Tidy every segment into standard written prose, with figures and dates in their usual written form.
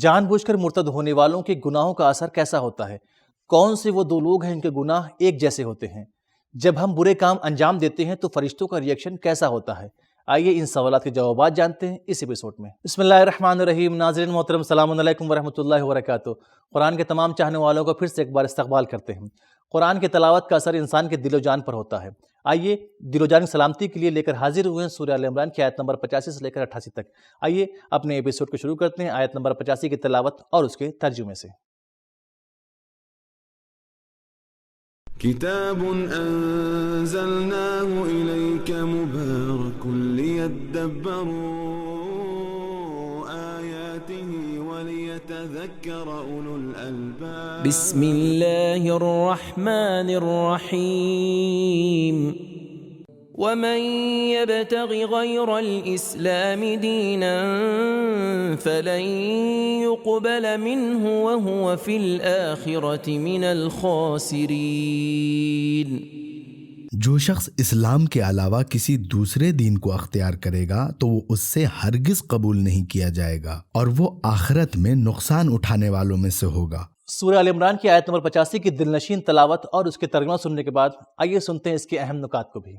جان بوجھ کر مرتد ہونے والوں کے گناہوں کا اثر کیسا ہوتا ہے؟ کون سے وہ دو لوگ ہیں ان کے گناہ ایک جیسے ہوتے ہیں؟ جب ہم برے کام انجام دیتے ہیں تو فرشتوں کا ریئیکشن کیسا ہوتا ہے؟ آئیے ان سوالات کے جوابات جانتے ہیں اس ایپیسوڈ میں۔ بسم اللہ الرحمن الرحیم۔ ناظرین محترم، السلام علیکم ورحمۃ اللہ وبرکاتہ۔ قرآن کے تمام چاہنے والوں کو پھر سے ایک بار استقبال کرتے ہیں۔ قرآن کی تلاوت کا اثر انسان کے دل و جان پر ہوتا ہے۔ آئیے دل و جان کی سلامتی کے لیے لے کر حاضر ہوئے ہیں سورہ آل عمران کی آیت نمبر 85 سے لے کر 88 تک۔ آئیے اپنے ایپیسوڈ کو شروع کرتے ہیں آیت نمبر 85 کی تلاوت اور اس کے ترجمے سے۔ کتاب انزلناه الیک مبارک لیدبروا آیاته ولیتذکر اولو الالباب۔ بسم اللہ الرحمن الرحیم۔ ومن يبتغ غير الإسلام دينا فلن يقبل منه وهو في الآخرة من الخاسرين۔ جو شخص اسلام کے علاوہ کسی دوسرے دین کو اختیار کرے گا تو وہ اس سے ہرگز قبول نہیں کیا جائے گا اور وہ آخرت میں نقصان اٹھانے والوں میں سے ہوگا۔ سورہ آل عمران کی آیت نمبر 85 کی دلنشین تلاوت اور اس کے ترجمہ سننے کے بعد آئیے سنتے ہیں اس کے اہم نکات کو بھی۔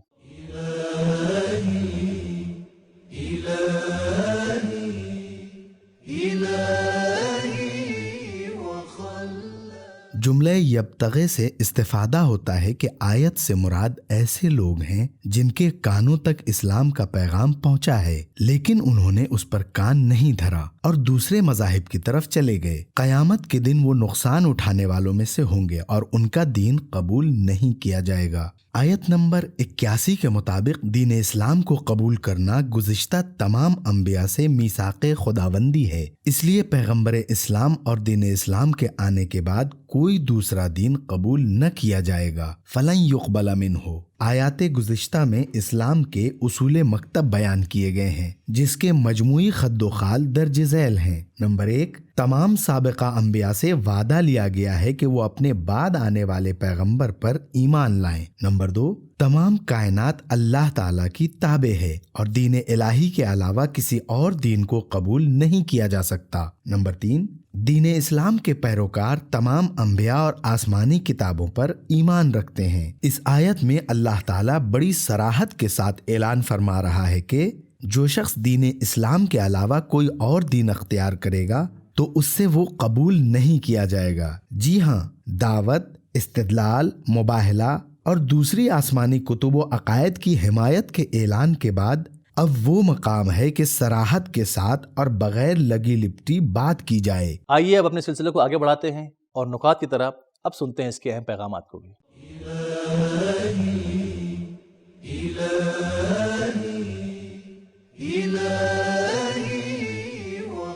جملہ یبتغی سے استفادہ ہوتا ہے کہ آیت سے مراد ایسے لوگ ہیں جن کے کانوں تک اسلام کا پیغام پہنچا ہے لیکن انہوں نے اس پر کان نہیں دھرا اور دوسرے مذاہب کی طرف چلے گئے۔ قیامت کے دن وہ نقصان اٹھانے والوں میں سے ہوں گے اور ان کا دین قبول نہیں کیا جائے گا۔ آیت نمبر 81 کے مطابق دین اسلام کو قبول کرنا گزشتہ تمام انبیاء سے میثاق خداوندی ہے، اس لیے پیغمبر اسلام اور دین اسلام کے آنے کے بعد کوئی دوسرا دین قبول نہ کیا جائے گا۔ فلن یقبل منہ۔ آیات گزشتہ میں اسلام کے اصول مکتب بیان کیے گئے ہیں جس کے مجموعی خد و خال درج ذیل ہیں۔ نمبر 1، تمام سابقہ انبیاء سے وعدہ لیا گیا ہے کہ وہ اپنے بعد آنے والے پیغمبر پر ایمان لائیں۔ نمبر 2، تمام کائنات اللہ تعالیٰ کی تابع ہے اور دین الہی کے علاوہ کسی اور دین کو قبول نہیں کیا جا سکتا۔ نمبر 3، دین اسلام کے پیروکار تمام انبیاء اور آسمانی کتابوں پر ایمان رکھتے ہیں۔ اس آیت میں اللہ تعالیٰ بڑی صراحت کے ساتھ اعلان فرما رہا ہے کہ جو شخص دین اسلام کے علاوہ کوئی اور دین اختیار کرے گا تو اس سے وہ قبول نہیں کیا جائے گا۔ جی ہاں، دعوت، استدلال، مباہلہ اور دوسری آسمانی کتب و عقائد کی حمایت کے اعلان کے بعد اب وہ مقام ہے کہ صراحت کے ساتھ اور بغیر لگی لپٹی بات کی جائے۔ آئیے اب اپنے سلسلے کو آگے بڑھاتے ہیں اور نکات کی طرف اب سنتے ہیں اس کے اہم پیغامات کو بھی۔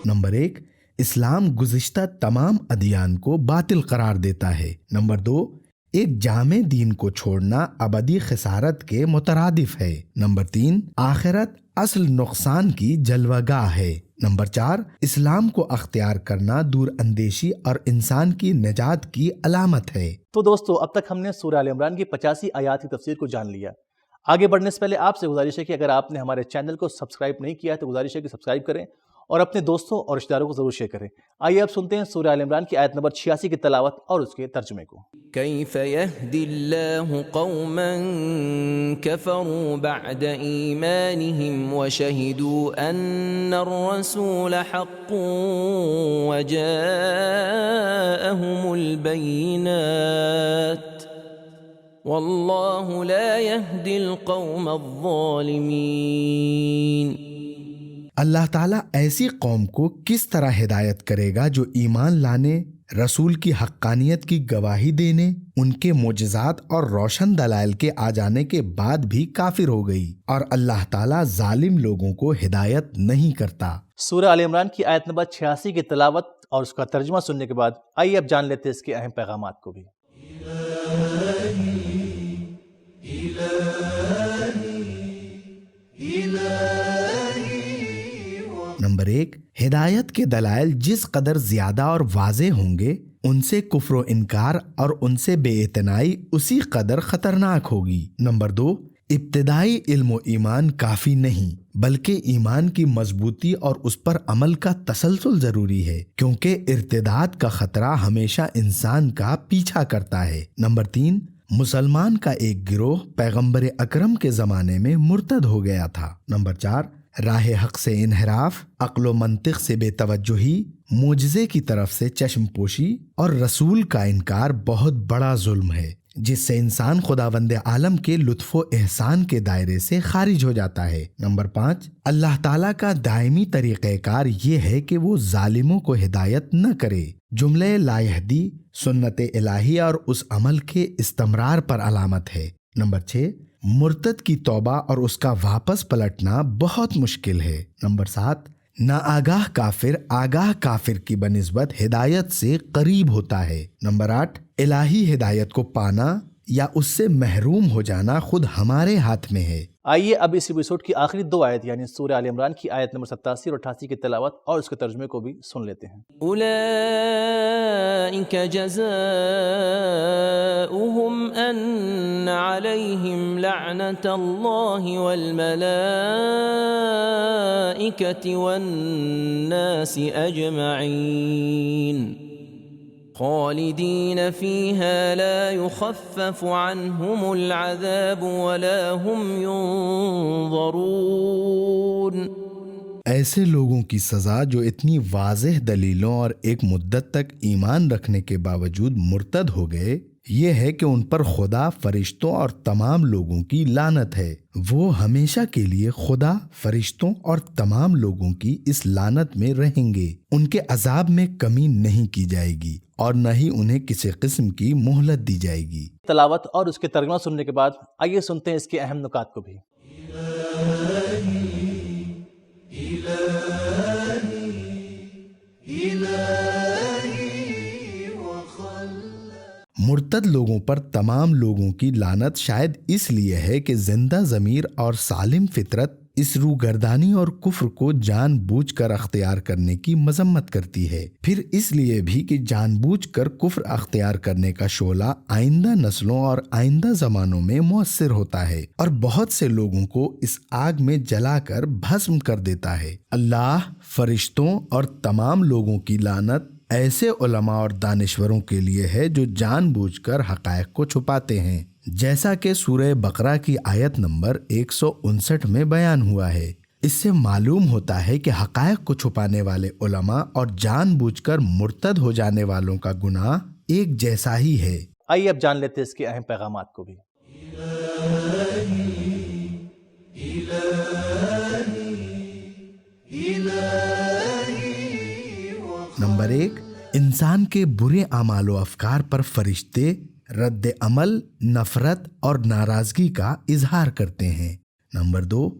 نمبر 1، اسلام گزشتہ تمام ادیان کو باطل قرار دیتا ہے۔ نمبر 2، ایک جامع دین کو چھوڑنا ابدی خسارت کے مترادف ہے۔ نمبر 3، آخرت اصل نقصان کی جلوہ گاہ ہے۔ نمبر 4، اسلام کو اختیار کرنا دور اندیشی اور انسان کی نجات کی علامت ہے۔ تو دوستو، اب تک ہم نے سورہ آل عمران کی 85 آیات کی تفسیر کو جان لیا۔ آگے بڑھنے سے پہلے آپ سے گزارش ہے کہ اگر آپ نے ہمارے چینل کو سبسکرائب نہیں کیا ہے تو گزارش ہے کہ سبسکرائب کریں اور اپنے دوستوں اور رشتہ داروں کو ضرور شیئر کریں۔ آئیے اب سنتے ہیں سورہ آل عمران کی آیت نمبر 86 کی تلاوت اور اس کے ترجمے کو۔ کیف یہدی اللہ قوما کفروا بعد ایمانہم وشہدوا ان الرسول حق وجاءہم البینات واللہ لا یہدی القوم الظالمین۔ اللہ تعالیٰ ایسی قوم کو کس طرح ہدایت کرے گا جو ایمان لانے، رسول کی حقانیت کی گواہی دینے، ان کے معجزات اور روشن دلائل کے آ جانے کے بعد بھی کافر ہو گئی، اور اللہ تعالیٰ ظالم لوگوں کو ہدایت نہیں کرتا۔ سورہ آل عمران کی آیت نمبر 86 کی تلاوت اور اس کا ترجمہ سننے کے بعد آئیے اب جان لیتے ہیں اس کے اہم پیغامات کو بھی۔ نمبر 1، ہدایت کے دلائل جس قدر زیادہ اور واضح ہوں گے ان سے کفر و انکار اور ان سے بے اعتنائی اسی قدر خطرناک ہوگی۔ نمبر 2، ابتدائی علم و ایمان کافی نہیں، بلکہ ایمان کی مضبوطی اور اس پر عمل کا تسلسل ضروری ہے، کیونکہ ارتداد کا خطرہ ہمیشہ انسان کا پیچھا کرتا ہے۔ نمبر 3، مسلمان کا ایک گروہ پیغمبر اکرم کے زمانے میں مرتد ہو گیا تھا۔ نمبر 4، راہ حق سے انحراف، عقل و منطق سے بے توجہی، معجزے کی طرف سے چشم پوشی اور رسول کا انکار بہت بڑا ظلم ہے، جس سے انسان خداوند عالم کے لطف و احسان کے دائرے سے خارج ہو جاتا ہے۔ نمبر 5، اللہ تعالیٰ کا دائمی طریقہ کار یہ ہے کہ وہ ظالموں کو ہدایت نہ کرے۔ جملہ لا یہدی سنت الہی اور اس عمل کے استمرار پر علامت ہے۔ نمبر 6، مرتد کی توبہ اور اس کا واپس پلٹنا بہت مشکل ہے۔ نمبر 7، ناآگاہ کافر آگاہ کافر کی بنسبت ہدایت سے قریب ہوتا ہے۔ نمبر 8، الہی ہدایت کو پانا یا اس سے محروم ہو جانا خود ہمارے ہاتھ میں ہے۔ آئیے اب اس ایپیسوڈ کی آخری 2 آیت یعنی سورہ آل عمران کی آیت نمبر 87 اور 88 کی تلاوت اور اس کے ترجمے کو بھی سن لیتے ہیں۔ أولئك جزاؤهم أن عليهم لعنة الله والملائكة والناس أجمعين خالدين فيها لا يخفف عنهم العذاب ولا هم ينظرون۔ ایسے لوگوں کی سزا جو اتنی واضح دلیلوں اور ایک مدت تک ایمان رکھنے کے باوجود مرتد ہو گئے، یہ ہے کہ ان پر خدا، فرشتوں اور تمام لوگوں کی لعنت ہے۔ وہ ہمیشہ کے لیے خدا، فرشتوں اور تمام لوگوں کی اس لعنت میں رہیں گے۔ ان کے عذاب میں کمی نہیں کی جائے گی اور نہ ہی انہیں کسی قسم کی مہلت دی جائے گی۔ تلاوت اور اس کے ترجمہ سننے کے بعد آئیے سنتے ہیں اس کے اہم نکات کو بھی۔ مرتد لوگوں پر تمام لوگوں کی لعنت شاید اس لیے ہے کہ زندہ ضمیر اور سالم فطرت اس روگردانی اور کفر کو جان بوجھ کر اختیار کرنے کی مذمت کرتی ہے، پھر اس لیے بھی کہ جان بوجھ کر کفر اختیار کرنے کا شعلہ آئندہ نسلوں اور آئندہ زمانوں میں مؤثر ہوتا ہے اور بہت سے لوگوں کو اس آگ میں جلا کر بھسم کر دیتا ہے۔ اللہ، فرشتوں اور تمام لوگوں کی لعنت ایسے علماء اور دانشوروں کے لیے ہے جو جان بوجھ کر حقائق کو چھپاتے ہیں، جیسا کہ سورہ بقرہ کی آیت نمبر 159 میں بیان ہوا ہے۔ اس سے معلوم ہوتا ہے کہ حقائق کو چھپانے والے علماء اور جان بوجھ کر مرتد ہو جانے والوں کا گناہ ایک جیسا ہی ہے۔ آئیے اب جان لیتے ہیں اس کے اہم پیغامات کو بھی۔ نمبر 1، انسان کے برے اعمال و افکار پر فرشتے رد عمل، نفرت اور ناراضگی کا اظہار کرتے ہیں۔ نمبر 2،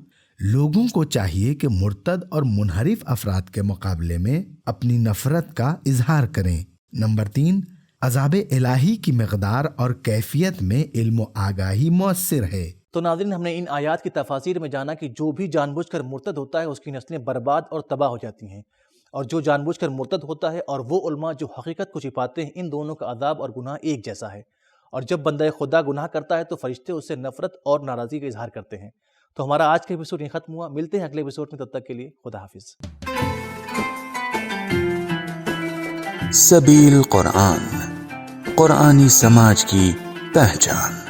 لوگوں کو چاہیے کہ مرتد اور منحرف افراد کے مقابلے میں اپنی نفرت کا اظہار کریں۔ نمبر 3، عذاب الہی کی مقدار اور کیفیت میں علم و آگاہی مؤثر ہے۔ تو ناظرین، ہم نے ان آیات کی تفاسیر میں جانا کہ جو بھی جان بوجھ کر مرتد ہوتا ہے اس کی نسلیں برباد اور تباہ ہو جاتی ہیں، اور جو جان بوجھ کر مرتد ہوتا ہے اور وہ علماء جو حقیقت کو چھپاتے ہیں، ان دونوں کا عذاب اور گناہ ایک جیسا ہے۔ اور جب بندہ خدا گناہ کرتا ہے تو فرشتے اس سے نفرت اور ناراضگی کا اظہار کرتے ہیں۔ تو ہمارا آج کا ایپیسوڈ یہیں ختم ہوا، ملتے ہیں اگلے ایپیسوڈ میں، تب تک کے لیے خدا حافظ۔ سبیل قرآن، قرآنی سماج کی پہچان۔